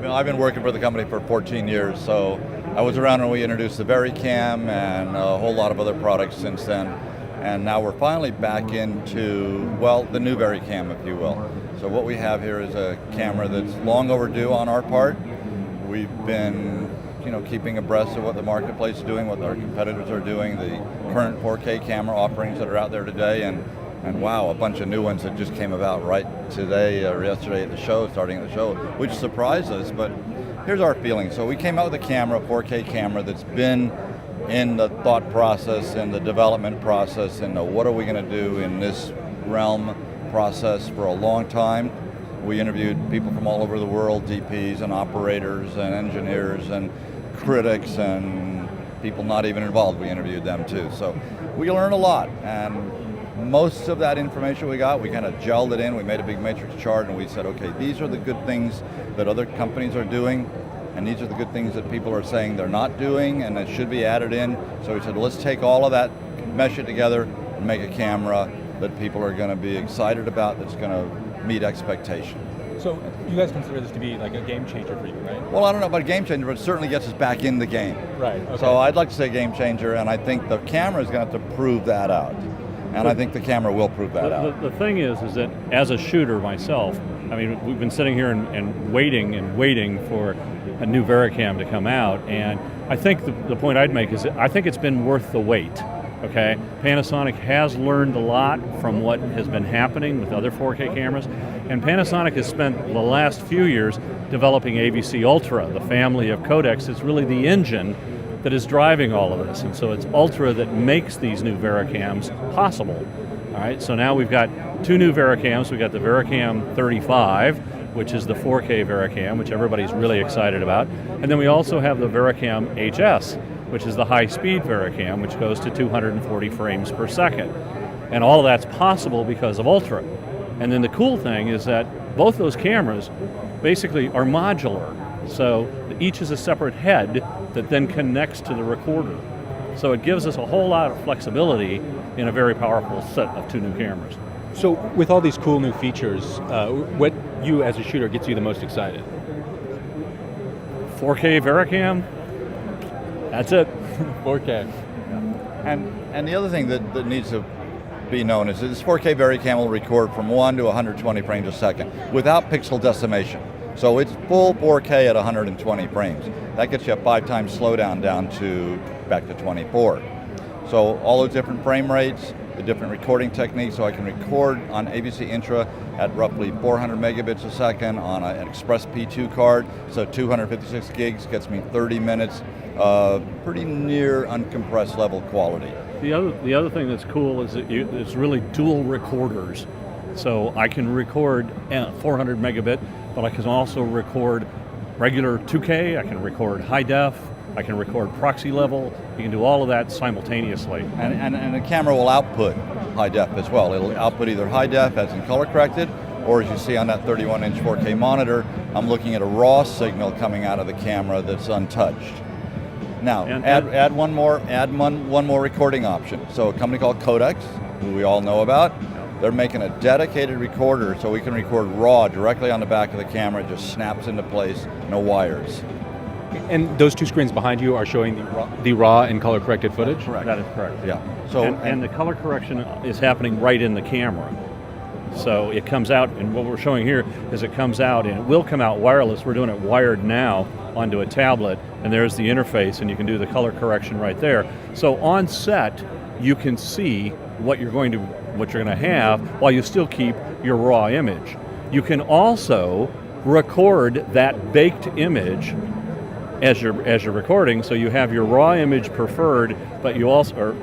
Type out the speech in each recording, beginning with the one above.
I've been working for the company for 14 years, so I was around when we introduced the Varicam and a whole lot of other products since then. And now we're finally back into, well, the new Varicam, if you will. So what we have here is a camera that's long overdue on our part. We've been keeping abreast of what the marketplace is doing, what our competitors are doing, the current 4K camera offerings that are out there today, and wow, a bunch of new ones that just came about right today or yesterday at the show, starting at the show, which surprised us, but here's our feeling. So we came out with a camera, a 4K camera, that's been in the thought process and the development process and what are we going to do in this realm process for a long time. We interviewed people from all over the world, DPs and operators and engineers and critics and people not even involved, we interviewed them too. So we learned a lot, and most of that information we got, we kind of gelled it in, we made a big matrix chart and we said, okay, these are the good things that other companies are doing, and these are the good things that people are saying they're not doing and that should be added in. So we said, let's take all of that, mesh it together, and make a camera that people are going to be excited about, that's going to meet expectation. So you guys consider this to be like a game changer for you, right? Well, I don't know about a game changer, but it certainly gets us back in the game. Right, okay. So I'd like to say game changer, and I think the camera is going to have to prove that out. And I think the camera will prove that out. The thing is that as a shooter myself, I mean, we've been sitting here and waiting for a new Varicam to come out, and I think the point I'd make is that I think it's been worth the wait. Okay, Panasonic has learned a lot from what has been happening with other 4K cameras, and Panasonic has spent the last few years developing VC Ultra, the family of codecs. It's really the engine that is driving all of this, and so it's Ultra that makes these new Varicams possible. All right, so now we've got two new Varicams. We've got the Varicam 35, which is the 4K Varicam, which everybody's really excited about, and then we also have the Varicam HS, which is the high-speed Varicam, which goes to 240 frames per second. And all of that's possible because of Ultra. And then the cool thing is that both those cameras basically are modular. So each is a separate head that then connects to the recorder. So it gives us a whole lot of flexibility in a very powerful set of two new cameras. So with all these cool new features, what you as a shooter gets you the most excited? 4K Varicam, that's it. 4K. And the other thing that needs to be known is that this 4K Varicam will record from 1 to 120 frames a second without pixel decimation. So it's full 4K at 120 frames. That gets you a 5 times slowdown down to back to 24. So all those different frame rates, the different recording techniques, so I can record on VC Ultra at roughly 400 megabits a second on an Express P2 card, so 256 gigs gets me 30 minutes of pretty near uncompressed level quality. The other thing that's cool is that it's really dual recorders. So I can record 400 megabit, but I can also record regular 2K, I can record high def, I can record proxy level, you can do all of that simultaneously. And the camera will output high def as well. It'll output either high def as in color corrected, or as you see on that 31-inch 4K monitor, I'm looking at a raw signal coming out of the camera that's untouched. Now, add one more recording option. So a company called Codex, who we all know about, they're making a dedicated recorder so we can record raw directly on the back of the camera. It just snaps into place, no wires. And those two screens behind you are showing the raw and color corrected footage? That's correct. That is correct. Yeah. So and the color correction is happening right in the camera. So it comes out, and what we're showing here is it comes out, and it will come out wireless. We're doing it wired now onto a tablet, and there's the interface, and you can do the color correction right there. So on set, you can see what you're going to have while you still keep your raw image. You can also record that baked image as you're recording, so you have your raw image preferred, but you also are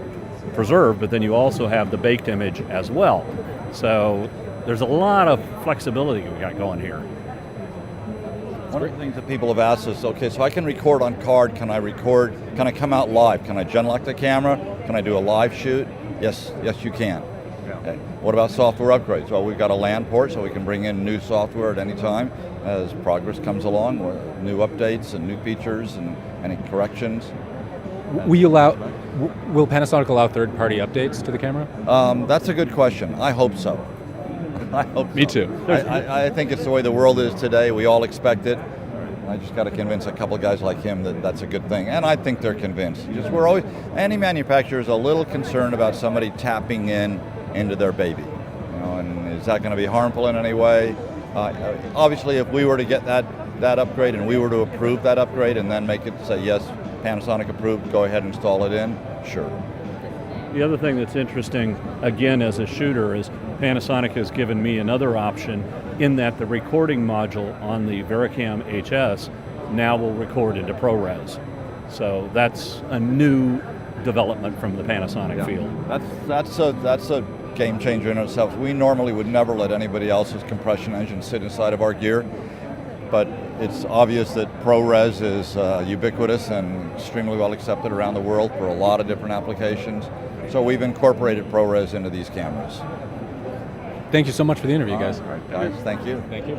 preserved, but then you also have the baked image as well. So there's a lot of flexibility we got going here. One of the things that people have asked us, okay, so I can record on card, can I come out live? Can I genlock the camera? Can I do a live shoot? Yes, you can. Yeah. Okay. What about software upgrades? Well, we've got a LAN port, so we can bring in new software at any time as progress comes along, with new updates and new features and any corrections. Will Panasonic allow third-party updates to the camera? That's a good question. I hope so. I hope Me so. too. I think it's the way the world is today. We all expect it. I just got to convince a couple guys like him that that's a good thing, and I think they're convinced. Just any manufacturer is a little concerned about somebody tapping into their baby, and is that going to be harmful in any way? Obviously, if we were to get that upgrade and we were to approve that upgrade and then make it say yes, Panasonic approved, go ahead and install it in, sure. The other thing that's interesting, again, as a shooter, is Panasonic has given me another option in that the recording module on the Varicam HS now will record into ProRes. So that's a new development from the Panasonic field. That's a game changer in itself. We normally would never let anybody else's compression engine sit inside of our gear, but it's obvious that ProRes is ubiquitous and extremely well accepted around the world for a lot of different applications. So we've incorporated ProRes into these cameras. Thank you so much for the interview, guys. All right, guys, thank you. Thank you.